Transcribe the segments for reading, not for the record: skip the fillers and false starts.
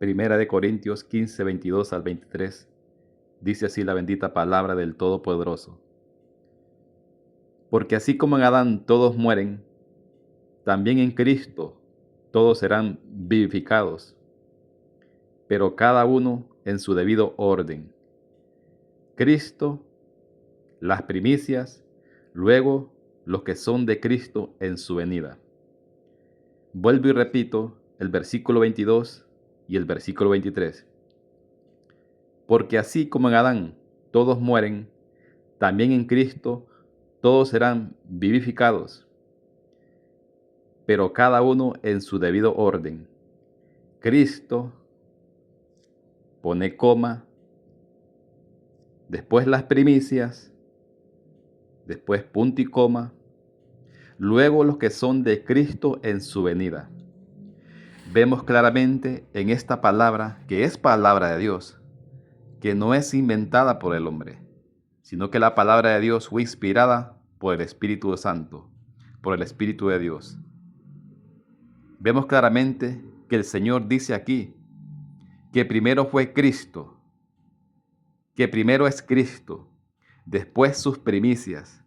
Primera de Corintios 15, 22 al 23. Dice así la bendita palabra del Todopoderoso. Porque así como en Adán todos mueren, también en Cristo todos serán vivificados, pero cada uno en su debido orden. Cristo, las primicias, luego los que son de Cristo en su venida. Vuelvo y repito el versículo 22 y el versículo 23. Porque así como en Adán todos mueren, también en Cristo todos serán vivificados, pero cada uno en su debido orden. Cristo, pone coma, después las primicias, después punto y coma, luego los que son de Cristo en su venida. Vemos claramente en esta palabra, que es palabra de Dios, que no es inventada por el hombre, sino que la palabra de Dios fue inspirada por el Espíritu Santo, por el Espíritu de Dios. Vemos claramente que el Señor dice aquí que primero fue Cristo, que primero es Cristo, después sus primicias,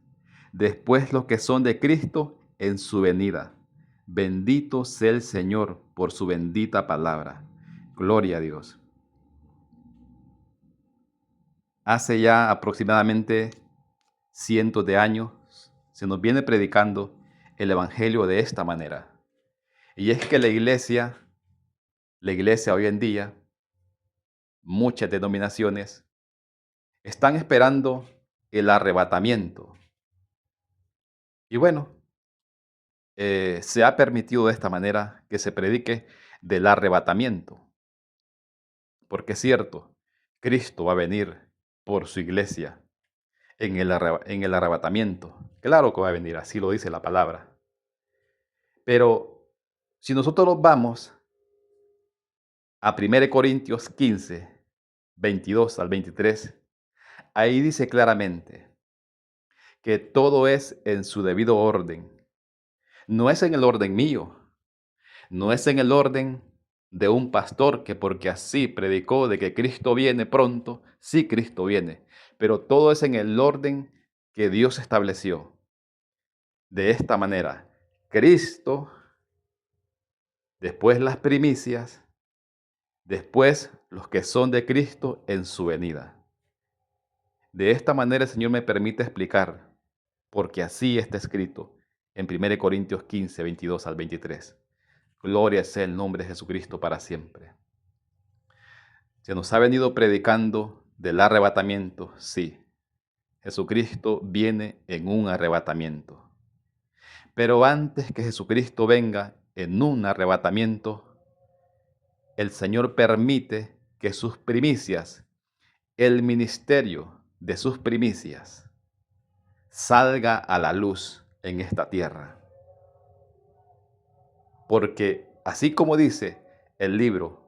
después los que son de Cristo en su venida. Bendito sea el Señor por su bendita palabra. Gloria a Dios. Hace ya aproximadamente cientos de años se nos viene predicando el Evangelio de esta manera. Y es que la iglesia hoy en día, muchas denominaciones, están esperando el arrebatamiento. Y bueno, se ha permitido de esta manera que se predique del arrebatamiento. Porque es cierto, Cristo va a venir por su iglesia en el arrebatamiento. Claro que va a venir, así lo dice la palabra. Pero si nosotros nos vamos a 1 Corintios 15, 22 al 23, ahí dice claramente que todo es en su debido orden. No es en el orden mío, no es en el orden de un pastor que porque así predicó de que Cristo viene pronto, sí Cristo viene, pero todo es en el orden que Dios estableció. De esta manera, Cristo, después las primicias, después los que son de Cristo en su venida. De esta manera el Señor me permite explicar, porque así está escrito en 1 Corintios 15, 22 al 23. Gloria sea el nombre de Jesucristo para siempre. Se nos ha venido predicando del arrebatamiento, sí. Jesucristo viene en un arrebatamiento. Pero antes que Jesucristo venga en un arrebatamiento, el Señor permite que sus primicias, el ministerio de sus primicias, salga a la luz en esta tierra. Porque así como dice el libro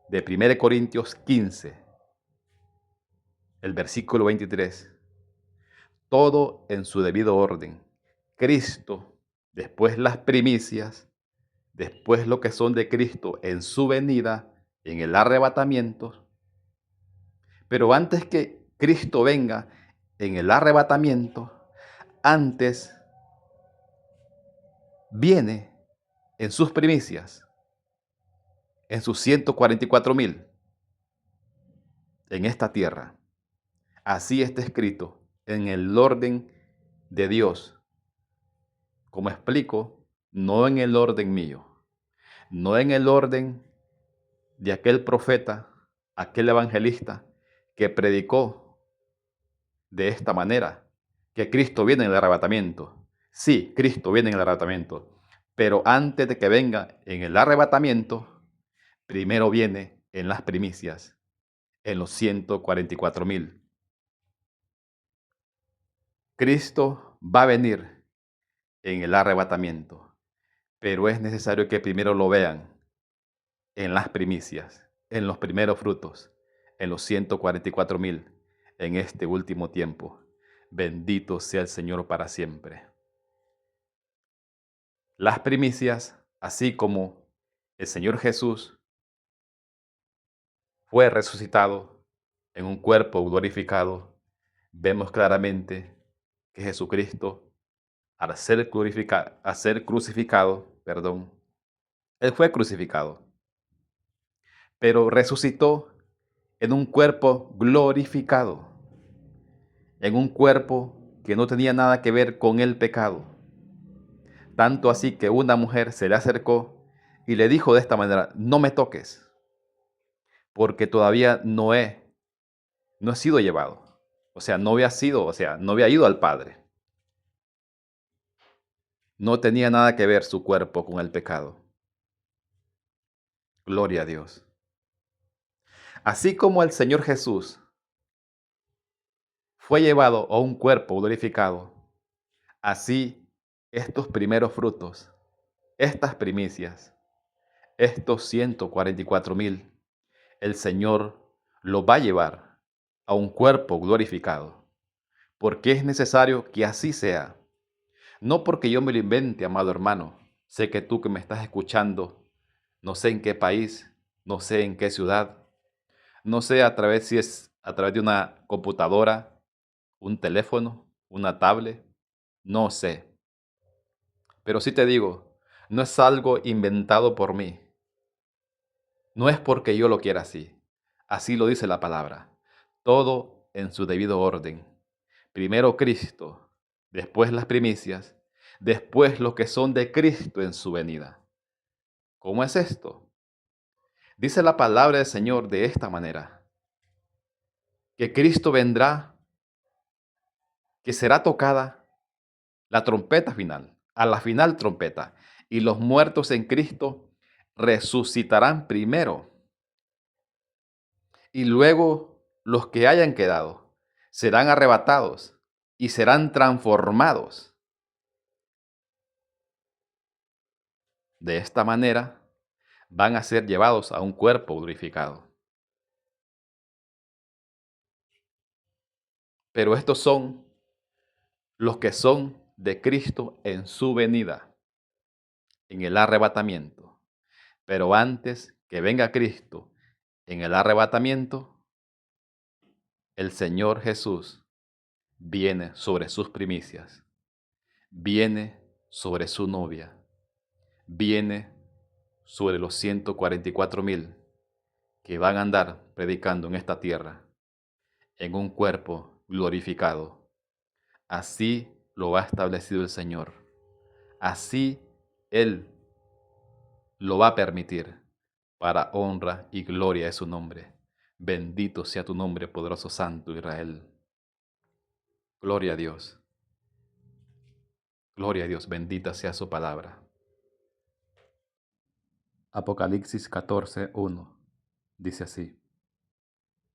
de 1 Corintios 15, el versículo 23, todo en su debido orden. Cristo, después las primicias, después lo que son de Cristo en su venida, en el arrebatamiento. Pero antes que Cristo venga en el arrebatamiento, antes viene en sus primicias, en sus 144,000, en esta tierra. Así está escrito en el orden de Dios. Como explico, no en el orden mío, no en el orden de aquel profeta, aquel evangelista que predicó de esta manera, que Cristo viene en el arrebatamiento. Sí, Cristo viene en el arrebatamiento, pero antes de que venga en el arrebatamiento, primero viene en las primicias, en los 144,000. Cristo va a venir en el arrebatamiento, pero es necesario que primero lo vean en las primicias, en los primeros frutos, en los 144,000, en este último tiempo. Bendito sea el Señor para siempre. Las primicias, así como el Señor Jesús fue resucitado en un cuerpo glorificado, vemos claramente que Jesucristo, al ser crucificado, Él fue crucificado, pero resucitó en un cuerpo glorificado, en un cuerpo que no tenía nada que ver con el pecado. Tanto así que una mujer se le acercó y le dijo de esta manera: no me toques, porque todavía no he sido llevado. O sea, no había ido al Padre. No tenía nada que ver su cuerpo con el pecado. Gloria a Dios. Así como el Señor Jesús fue llevado a un cuerpo glorificado, así estos primeros frutos, estas primicias, estos 144,000, el Señor los va a llevar a un cuerpo glorificado, porque es necesario que así sea. No porque yo me lo invente, amado hermano. Sé que tú que me estás escuchando, no sé en qué país, no sé en qué ciudad, no sé si es a través de una computadora, un teléfono, una tablet, no sé. Pero sí te digo, no es algo inventado por mí. No es porque yo lo quiera así. Así lo dice la palabra. Todo en su debido orden. Primero Cristo, después las primicias, después los que son de Cristo en su venida. ¿Cómo es esto? Dice la palabra del Señor de esta manera: que Cristo vendrá, que será tocada la trompeta final, a la final trompeta, y los muertos en Cristo resucitarán primero, y luego los que hayan quedado serán arrebatados y serán transformados. De esta manera van a ser llevados a un cuerpo glorificado. Pero estos son los que son de Cristo en su venida, en el arrebatamiento. Pero antes que venga Cristo en el arrebatamiento, el Señor Jesús viene sobre sus primicias, viene sobre su novia, viene sobre los 144,000 que van a andar predicando en esta tierra, en un cuerpo glorificado. Así lo ha establecido el Señor. Así Él lo va a permitir, para honra y gloria de su nombre. Bendito sea tu nombre, poderoso Santo Israel. Gloria a Dios. Gloria a Dios. Bendita sea su palabra. Apocalipsis 14:1 dice así: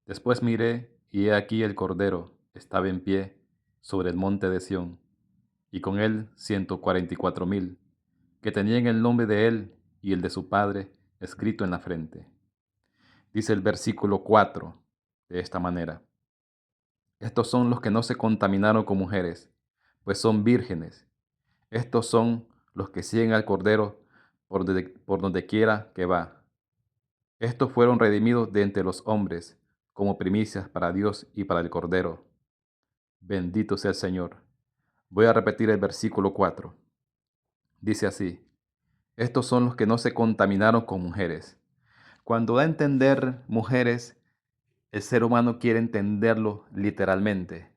Después miré, y he aquí el Cordero estaba en pie sobre el monte de Sión, y con él 144,000, que tenían el nombre de él y el de su Padre escrito en la frente. Dice el versículo 4 de esta manera: Estos son los que no se contaminaron con mujeres, pues son vírgenes. Estos son los que siguen al Cordero por donde quiera que va. Estos fueron redimidos de entre los hombres, como primicias para Dios y para el Cordero. Bendito sea el Señor. Voy a repetir el versículo 4. Dice así: Estos son los que no se contaminaron con mujeres. Cuando da a entender mujeres, el ser humano quiere entenderlo literalmente.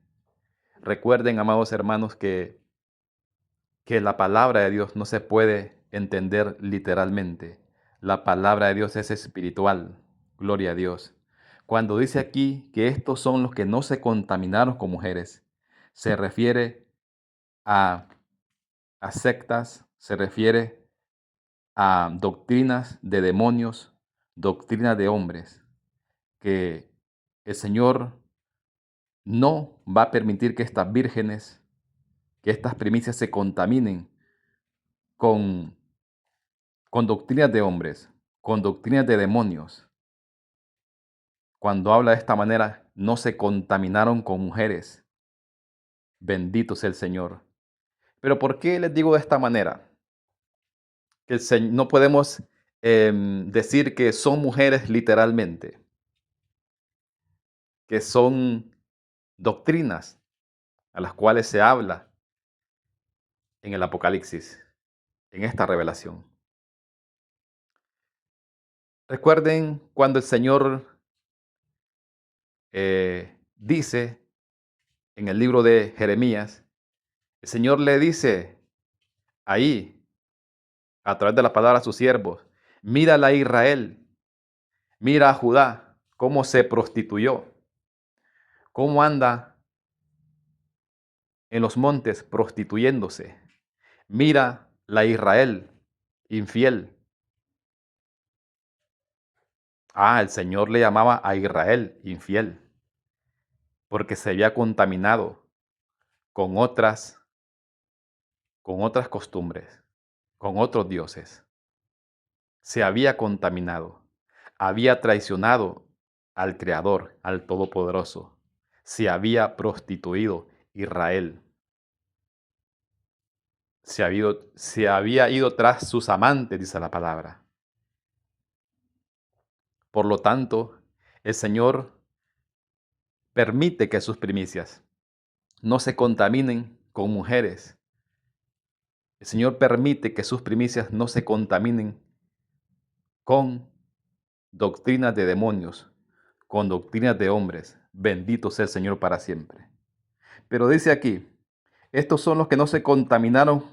Recuerden, amados hermanos, que la palabra de Dios no se puede entender literalmente. La palabra de Dios es espiritual. Gloria a Dios. Cuando dice aquí que estos son los que no se contaminaron con mujeres, se refiere a, a sectas, se refiere a doctrinas de demonios, doctrinas de hombres, que el Señor no va a permitir que estas vírgenes, que estas primicias se contaminen con, con doctrinas de hombres, con doctrinas de demonios. Cuando habla de esta manera, no se contaminaron con mujeres. Bendito sea el Señor. Pero ¿por qué les digo de esta manera? Que no podemos decir que son mujeres literalmente. que son doctrinas a las cuales se habla en el Apocalipsis, en esta revelación. Recuerden cuando el Señor dice en el libro de Jeremías, el Señor le dice ahí, a través de la palabra a sus siervos, mírala a Israel, mira a Judá, cómo se prostituyó, cómo anda en los montes prostituyéndose. Mira la Israel infiel. El Señor le llamaba a Israel infiel, porque se había contaminado con otras costumbres, con otros dioses. Se había contaminado, había traicionado al Creador, al Todopoderoso. Se había prostituido Israel. Se había ido tras sus amantes, dice la palabra. Por lo tanto, el Señor permite que sus primicias no se contaminen con mujeres. El Señor permite que sus primicias no se contaminen con doctrinas de demonios, con doctrinas de hombres. Bendito sea el Señor para siempre. Pero dice aquí, estos son los que no se contaminaron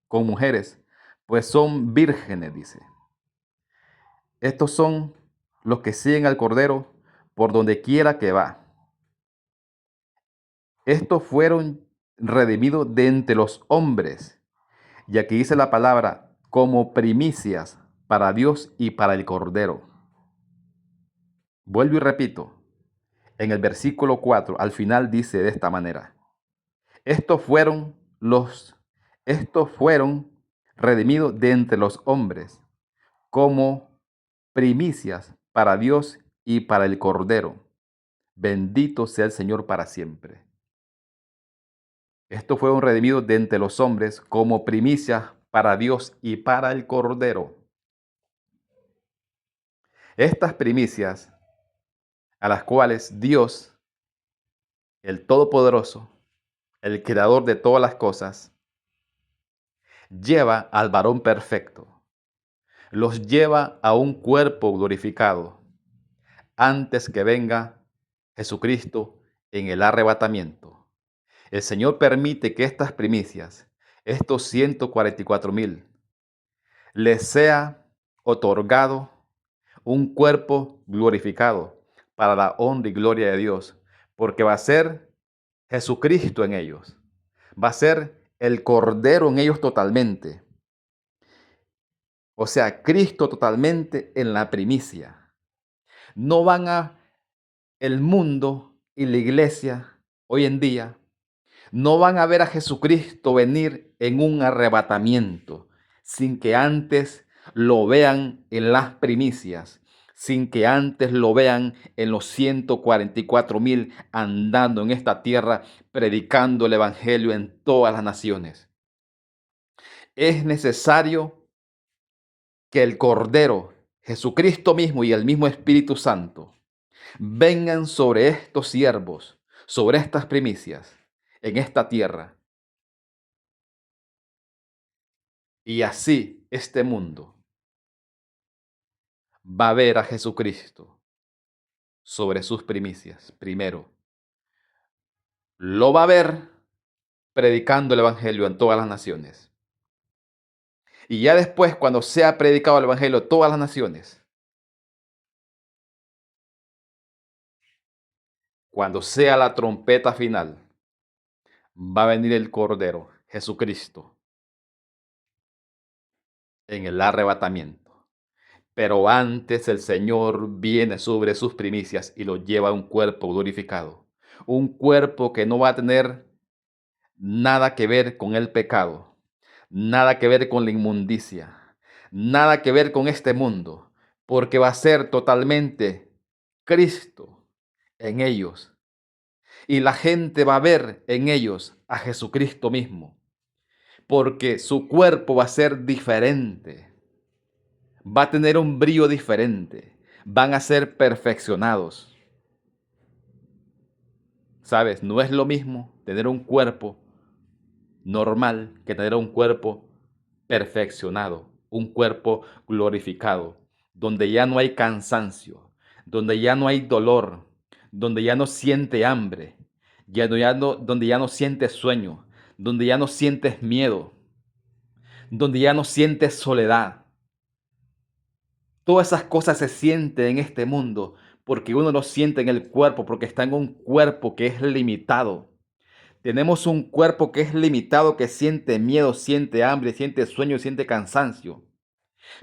con mujeres, pues son vírgenes, dice. Estos son los que siguen al Cordero por donde quiera que va. Estos fueron redimidos de entre los hombres. Y aquí dice la palabra, como primicias para Dios y para el Cordero. Vuelvo y repito, en el versículo 4, al final dice de esta manera, estos fueron redimidos de entre los hombres, como primicias para Dios y para el Cordero. Bendito sea el Señor para siempre. Estos fueron redimidos de entre los hombres como primicias para Dios y para el Cordero. Estas primicias a las cuales Dios, el Todopoderoso, el Creador de todas las cosas, lleva al varón perfecto, los lleva a un cuerpo glorificado antes que venga Jesucristo en el arrebatamiento. El Señor permite que estas primicias, estos 144,000, les sea otorgado un cuerpo glorificado para la honra y gloria de Dios, porque va a ser Jesucristo en ellos, va a ser el Cordero en ellos totalmente. O sea, Cristo totalmente en la primicia. No van a el mundo y la iglesia hoy en día, no van a ver a Jesucristo venir en un arrebatamiento sin que antes lo vean en las primicias, sin que antes lo vean en los 144,000 andando en esta tierra predicando el evangelio en todas las naciones. Es necesario que el Cordero, Jesucristo mismo y el mismo Espíritu Santo vengan sobre estos siervos, sobre estas primicias en esta tierra. Y así este mundo va a ver a Jesucristo sobre sus primicias. Primero, lo va a ver predicando el Evangelio en todas las naciones. Y ya después, cuando sea predicado el Evangelio en todas las naciones, cuando sea la trompeta final, va a venir el Cordero, Jesucristo, en el arrebatamiento. Pero antes el Señor viene sobre sus primicias y lo lleva a un cuerpo glorificado. Un cuerpo que no va a tener nada que ver con el pecado, nada que ver con la inmundicia, nada que ver con este mundo, porque va a ser totalmente Cristo en ellos. Y la gente va a ver en ellos a Jesucristo mismo, porque su cuerpo va a ser diferente, va a tener un brillo diferente, van a ser perfeccionados. ¿Sabes? No es lo mismo tener un cuerpo normal que tener un cuerpo perfeccionado, un cuerpo glorificado, donde ya no hay cansancio, donde ya no hay dolor, donde ya no siente hambre, donde ya no sientes sueño, donde ya no sientes miedo, donde ya no sientes soledad. Todas esas cosas se sienten en este mundo porque uno lo siente en el cuerpo, porque está en un cuerpo que es limitado. Tenemos un cuerpo que es limitado, que siente miedo, siente hambre, siente sueño, siente cansancio.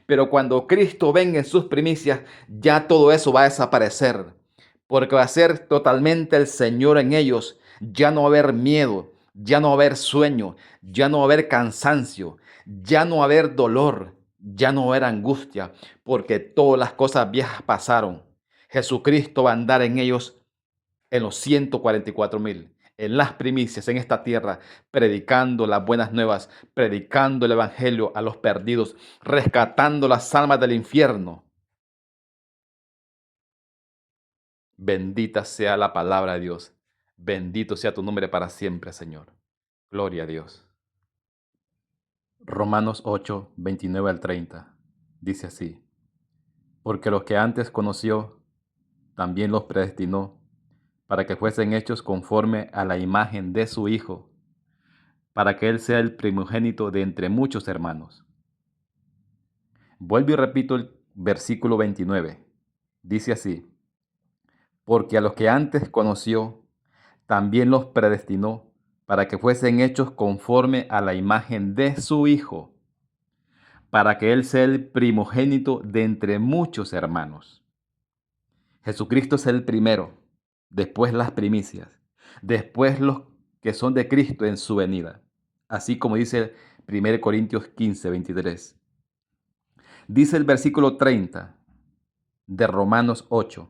Pero cuando Cristo venga en sus primicias, ya todo eso va a desaparecer, porque va a ser totalmente el Señor en ellos. Ya no va a haber miedo, ya no va a haber sueño, ya no va a haber cansancio, ya no va a haber dolor, ya no va a haber angustia, porque todas las cosas viejas pasaron. Jesucristo va a andar en ellos en los 144,000, en las primicias, en esta tierra, predicando las buenas nuevas, predicando el evangelio a los perdidos, rescatando las almas del infierno. Bendita sea la palabra de Dios. Bendito sea tu nombre para siempre, Señor. Gloria a Dios. Romanos 8, 29 al 30. Dice así: porque los que antes conoció, también los predestinó para que fuesen hechos conforme a la imagen de su Hijo, para que Él sea el primogénito de entre muchos hermanos. Vuelvo y repito el versículo 29. Dice así: porque a los que antes conoció, también los predestinó para que fuesen hechos conforme a la imagen de su Hijo, para que Él sea el primogénito de entre muchos hermanos. Jesucristo es el primero, después las primicias, después los que son de Cristo en su venida, así como dice 1 Corintios 15, 23. Dice el versículo 30 de Romanos 8: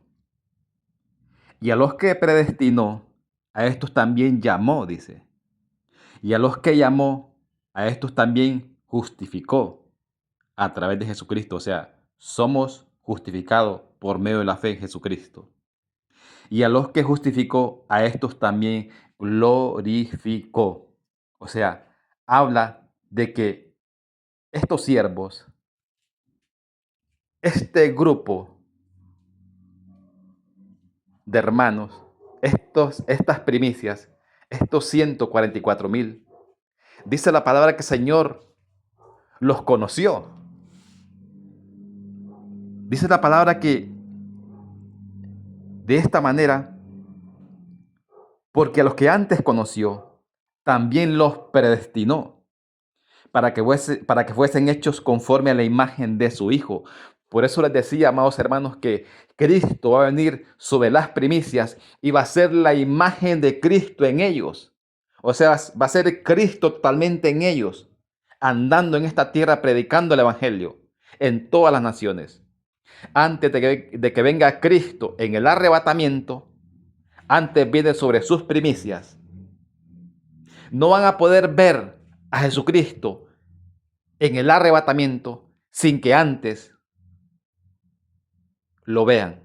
y a los que predestinó, a estos también llamó, dice. Y a los que llamó, a estos también justificó a través de Jesucristo. O sea, somos justificados por medio de la fe en Jesucristo. Y a los que justificó, a estos también glorificó. O sea, habla de que estos siervos, este grupo de hermanos, estas primicias, estos 144,000, dice la palabra que el Señor los conoció. Dice la palabra que de esta manera, porque a los que antes conoció, también los predestinó para que fuesen hechos conforme a la imagen de su Hijo. Por eso les decía, amados hermanos, que Cristo va a venir sobre las primicias y va a ser la imagen de Cristo en ellos. O sea, va a ser Cristo totalmente en ellos, andando en esta tierra predicando el Evangelio en todas las naciones. Antes de que venga Cristo en el arrebatamiento, antes viene sobre sus primicias. No van a poder ver a Jesucristo en el arrebatamiento sin que antes lo vean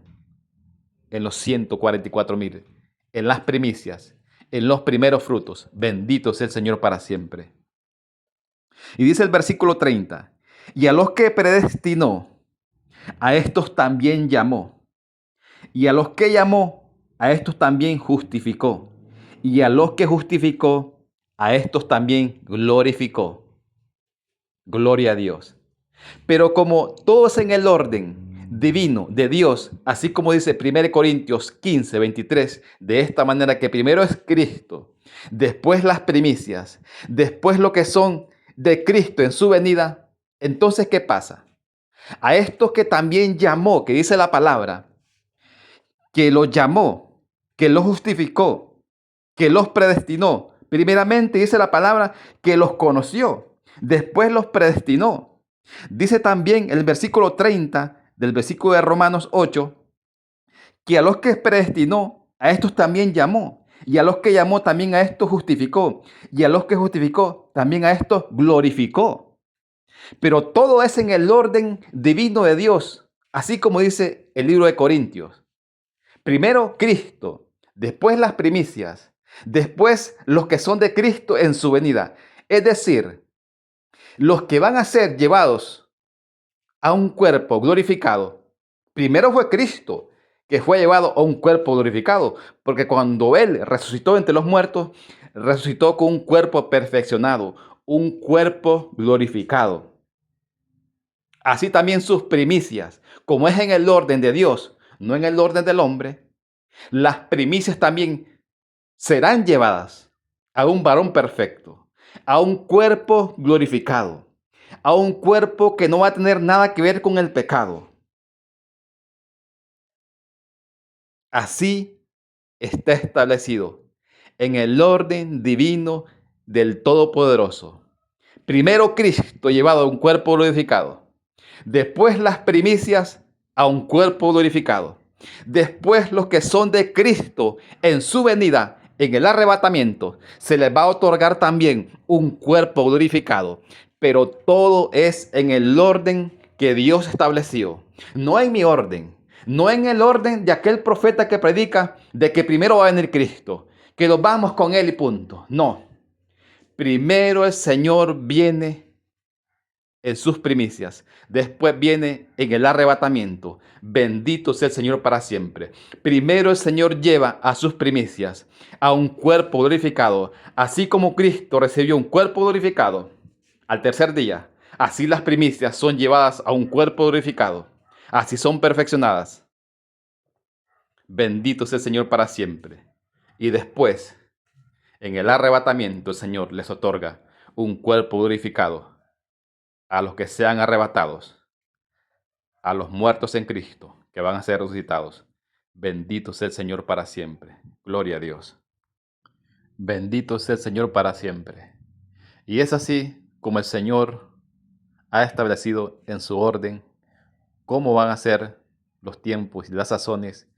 en los 144,000, en las primicias, en los primeros frutos. Bendito sea el Señor para siempre. Y dice el versículo 30, y a los que predestinó, a estos también llamó. Y a los que llamó, a estos también justificó. Y a los que justificó, a estos también glorificó. Gloria a Dios. Pero como todo es en el orden divino de Dios, así como dice 1 Corintios 15, 23, de esta manera que primero es Cristo, después las primicias, después lo que son de Cristo en su venida, entonces ¿qué pasa? A estos que también llamó, que dice la palabra, que los llamó, que los justificó, que los predestinó. Primeramente dice la palabra que los conoció, después los predestinó. Dice también el versículo 30 del versículo de Romanos 8, que a los que predestinó, a estos también llamó. Y a los que llamó también a estos justificó. Y a los que justificó también a estos glorificó. Pero todo es en el orden divino de Dios, así como dice el libro de Corintios. Primero Cristo, después las primicias, después los que son de Cristo en su venida. Es decir, los que van a ser llevados a un cuerpo glorificado. Primero fue Cristo, que fue llevado a un cuerpo glorificado, porque cuando Él resucitó entre los muertos, resucitó con un cuerpo perfeccionado, un cuerpo glorificado. Así también sus primicias, como es en el orden de Dios, no en el orden del hombre, las primicias también serán llevadas a un varón perfecto, a un cuerpo glorificado, a un cuerpo que no va a tener nada que ver con el pecado. Así está establecido en el orden divino del Todopoderoso. Primero Cristo llevado a un cuerpo glorificado. Después las primicias a un cuerpo glorificado. Después los que son de Cristo en su venida, en el arrebatamiento, se les va a otorgar también un cuerpo glorificado. Pero todo es en el orden que Dios estableció. No en mi orden. No en el orden de aquel profeta que predica de que primero va a venir Cristo. Que nos vamos con Él y punto. No. Primero el Señor viene en sus primicias. Después viene en el arrebatamiento. Bendito sea el Señor para siempre. Primero el Señor lleva a sus primicias a un cuerpo glorificado. Así como Cristo recibió un cuerpo glorificado al tercer día, así las primicias son llevadas a un cuerpo glorificado. Así son perfeccionadas. Bendito sea el Señor para siempre. Y después, en el arrebatamiento, el Señor les otorga un cuerpo glorificado a los que sean arrebatados, a los muertos en Cristo, que van a ser resucitados. Bendito sea el Señor para siempre. Gloria a Dios. Bendito sea el Señor para siempre. Y es así como el Señor ha establecido en su orden cómo van a ser los tiempos y las sazones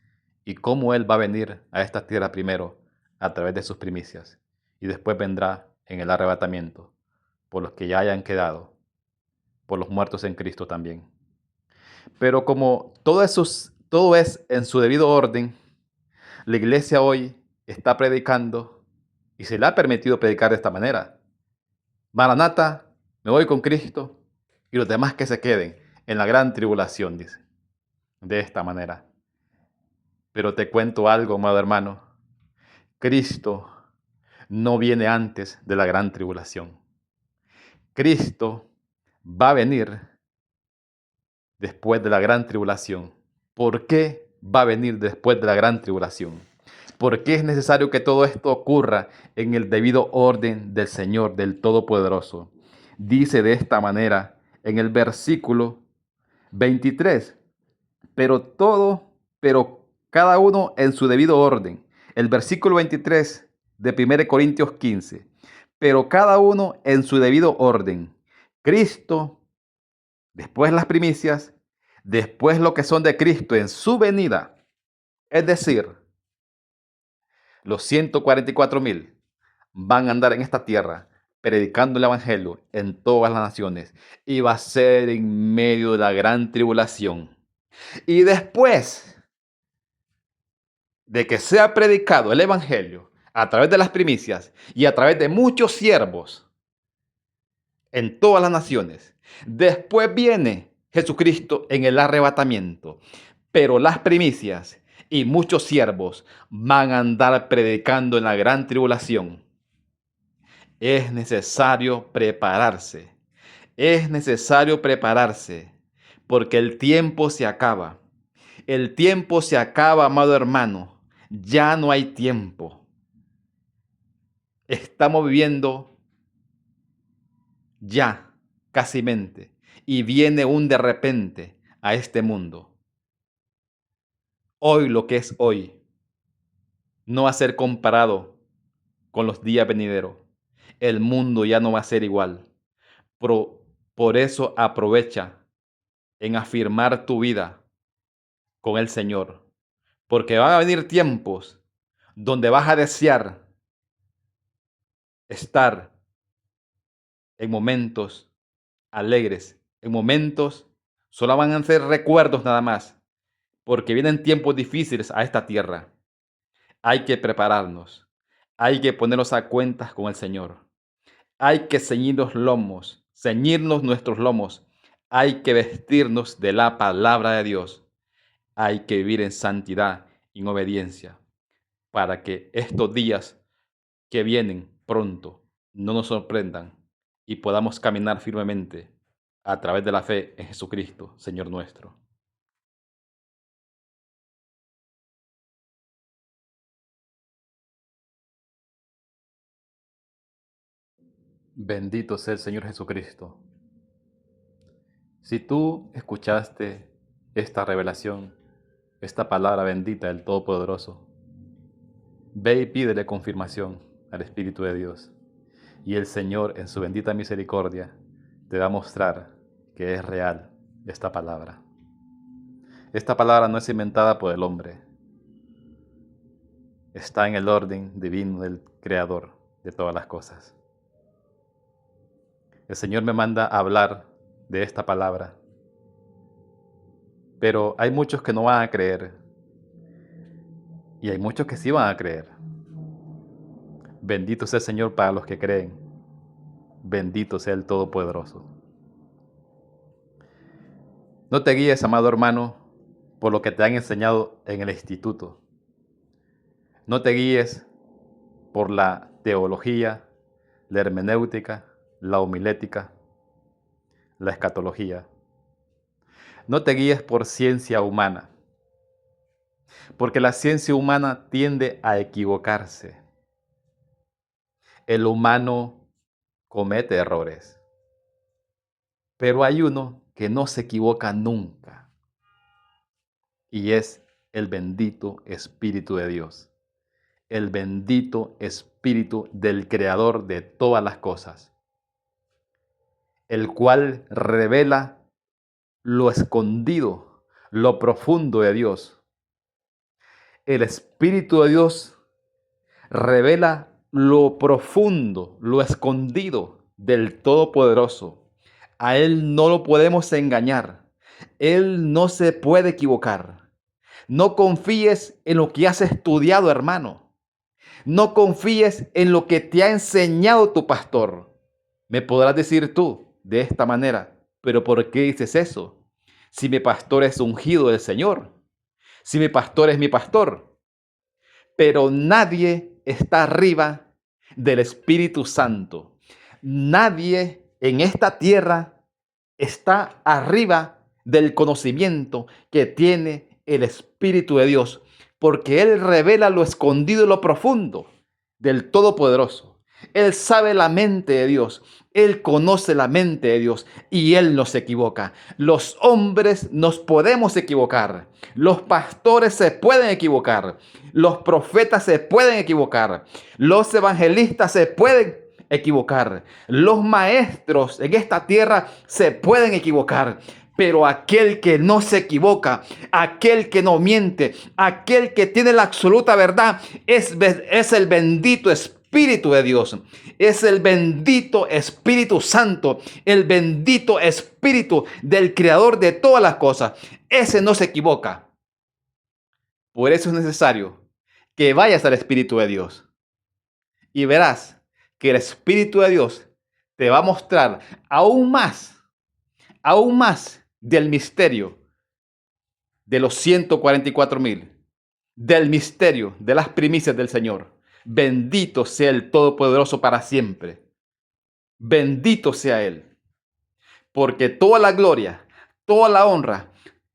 y cómo Él va a venir a esta tierra primero a través de sus primicias y después vendrá en el arrebatamiento por los que ya hayan quedado, por los muertos en Cristo también. Pero como todo es en su debido orden, la iglesia hoy está predicando y se le ha permitido predicar de esta manera. Maranata, me voy con Cristo y los demás que se queden en la gran tribulación, dice. De esta manera. Pero te cuento algo, amado hermano. Cristo no viene antes de la gran tribulación. Cristo va a venir después de la gran tribulación. ¿Por qué va a venir después de la gran tribulación? ¿Por qué es necesario que todo esto ocurra en el debido orden del Señor, del Todopoderoso? Dice de esta manera en el versículo 23, pero cada uno en su debido orden. El versículo 23 de 1 Corintios 15, pero cada uno en su debido orden. Cristo, después las primicias, después lo que son de Cristo en su venida. Es decir, los 144,000 van a andar en esta tierra predicando el evangelio en todas las naciones y va a ser en medio de la gran tribulación. Y después de que sea predicado el evangelio a través de las primicias y a través de muchos siervos en todas las naciones, después viene Jesucristo en el arrebatamiento. Pero las primicias y muchos siervos van a andar predicando en la gran tribulación. Es necesario prepararse. Es necesario prepararse porque el tiempo se acaba. El tiempo se acaba, amado hermano. Ya no hay tiempo. Estamos viviendo ya, casimente, y viene un de repente a este mundo. Hoy lo que es hoy no va a ser comparado con los días venideros. El mundo ya no va a ser igual. Por eso aprovecha en afirmar tu vida con el Señor. Porque van a venir tiempos donde vas a desear estar en momentos alegres, en momentos solo van a ser recuerdos nada más, porque vienen tiempos difíciles a esta tierra. Hay que prepararnos. Hay que ponernos a cuentas con el Señor. Hay que ceñirnos nuestros lomos. Hay que vestirnos de la palabra de Dios. Hay que vivir en santidad, en obediencia, para que estos días que vienen pronto no nos sorprendan y podamos caminar firmemente a través de la fe en Jesucristo, Señor nuestro. Bendito sea el Señor Jesucristo. Si tú escuchaste esta revelación, esta palabra bendita del Todopoderoso, ve y pídele confirmación al Espíritu de Dios. Y el Señor, en su bendita misericordia, te va a mostrar que es real esta palabra. Esta palabra no es inventada por el hombre. Está en el orden divino del Creador de todas las cosas. El Señor me manda a hablar de esta palabra. Pero hay muchos que no van a creer. Y hay muchos que sí van a creer. Bendito sea el Señor para los que creen. Bendito sea el Todopoderoso. No te guíes, amado hermano, por lo que te han enseñado en el instituto. No te guíes por la teología, la hermenéutica, la homilética, la escatología. No te guíes por ciencia humana, porque la ciencia humana tiende a equivocarse. El humano comete errores, pero hay uno que no se equivoca nunca, y es el bendito Espíritu de Dios, el bendito Espíritu del Creador de todas las cosas, el cual revela lo escondido, lo profundo de Dios. El Espíritu de Dios revela lo profundo, lo escondido del Todopoderoso. A Él no lo podemos engañar. Él no se puede equivocar. No confíes en lo que has estudiado, hermano. No confíes en lo que te ha enseñado tu pastor. Me podrás decir tú de esta manera, pero ¿por qué dices eso? Si mi pastor es ungido del Señor, si mi pastor es mi pastor, pero nadie está arriba del Espíritu Santo. Nadie en esta tierra está arriba del conocimiento que tiene el Espíritu de Dios, porque Él revela lo escondido y lo profundo del Todopoderoso. Él sabe la mente de Dios, Él conoce la mente de Dios y Él no se equivoca. Los hombres nos podemos equivocar, los pastores se pueden equivocar, los profetas se pueden equivocar, los evangelistas se pueden equivocar, los maestros en esta tierra se pueden equivocar. Pero aquel que no se equivoca, aquel que no miente, aquel que tiene la absoluta verdad, es el bendito Espíritu de Dios. Es el bendito Espíritu Santo, el bendito Espíritu del Creador de todas las cosas. Ese no se equivoca. Por eso es necesario que vayas al Espíritu de Dios y verás que el Espíritu de Dios te va a mostrar aún más del misterio de los 144,000, del misterio de las primicias del Señor. Bendito sea el Todopoderoso para siempre. Bendito sea Él. Porque toda la gloria, toda la honra,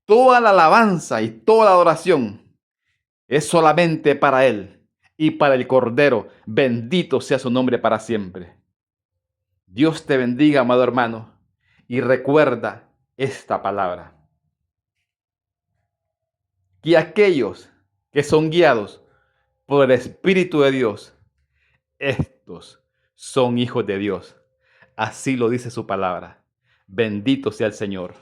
toda la alabanza y toda la adoración es solamente para Él y para el Cordero. Bendito sea su nombre para siempre. Dios te bendiga, amado hermano, y recuerda esta palabra. Que aquellos que son guiados por el Espíritu de Dios, estos son hijos de Dios. Así lo dice su palabra. Bendito sea el Señor.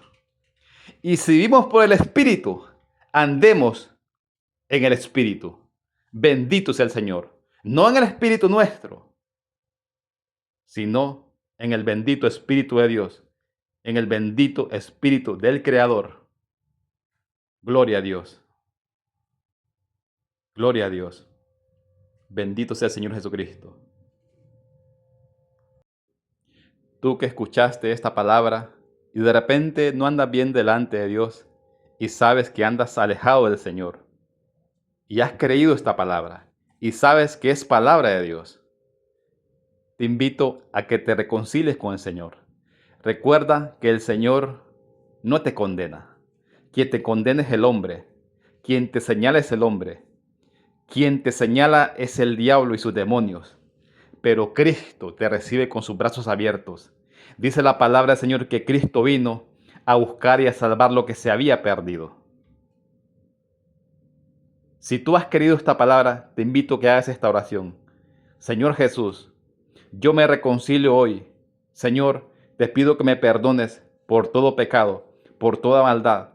Y si vivimos por el Espíritu, andemos en el Espíritu. Bendito sea el Señor. No en el Espíritu nuestro, sino en el bendito Espíritu de Dios, en el bendito Espíritu del Creador. Gloria a Dios. Gloria a Dios. Bendito sea el Señor Jesucristo. Tú que escuchaste esta palabra y de repente no andas bien delante de Dios y sabes que andas alejado del Señor y has creído esta palabra y sabes que es palabra de Dios, te invito a que te reconcilies con el Señor. Recuerda que el Señor no te condena. Quien te condena es el hombre. Quien te señala es el hombre. Quien te señala es el diablo y sus demonios. Pero Cristo te recibe con sus brazos abiertos. Dice la palabra del Señor que Cristo vino a buscar y a salvar lo que se había perdido. Si tú has querido esta palabra, te invito a que hagas esta oración. Señor Jesús, yo me reconcilio hoy. Señor, te pido que me perdones por todo pecado, por toda maldad.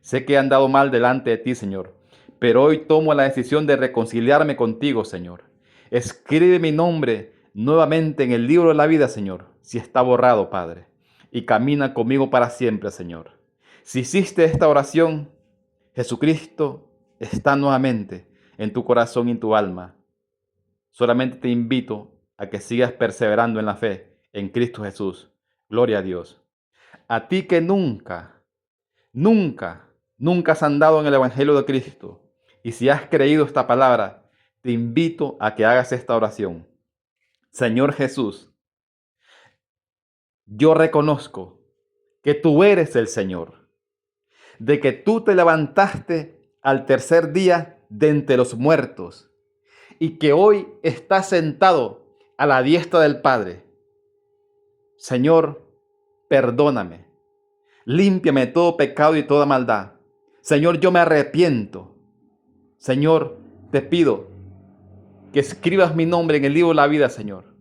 Sé que he andado mal delante de ti, Señor, pero hoy tomo la decisión de reconciliarme contigo, Señor. Escribe mi nombre nuevamente en el libro de la vida, Señor, si está borrado, Padre, y camina conmigo para siempre, Señor. Si hiciste esta oración, Jesucristo está nuevamente en tu corazón y en tu alma. Solamente te invito a que sigas perseverando en la fe en Cristo Jesús. Gloria a Dios. A ti que nunca has andado en el Evangelio de Cristo. Y si has creído esta palabra, te invito a que hagas esta oración. Señor Jesús, yo reconozco que tú eres el Señor, de que tú te levantaste al tercer día de entre los muertos y que hoy estás sentado a la diestra del Padre. Señor, perdóname, límpiame de todo pecado y toda maldad. Señor, yo me arrepiento. Señor, te pido que escribas mi nombre en el libro de la vida, Señor,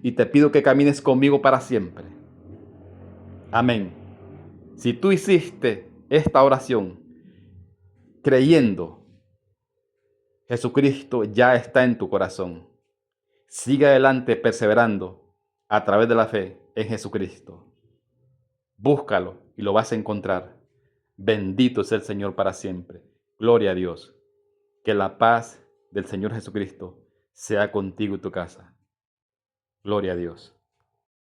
y te pido que camines conmigo para siempre. Amén. Si tú hiciste esta oración creyendo, Jesucristo ya está en tu corazón. Sigue adelante perseverando a través de la fe en Jesucristo. Búscalo y lo vas a encontrar. Bendito es el Señor para siempre. Gloria a Dios. Que la paz del Señor Jesucristo sea contigo y tu casa. Gloria a Dios.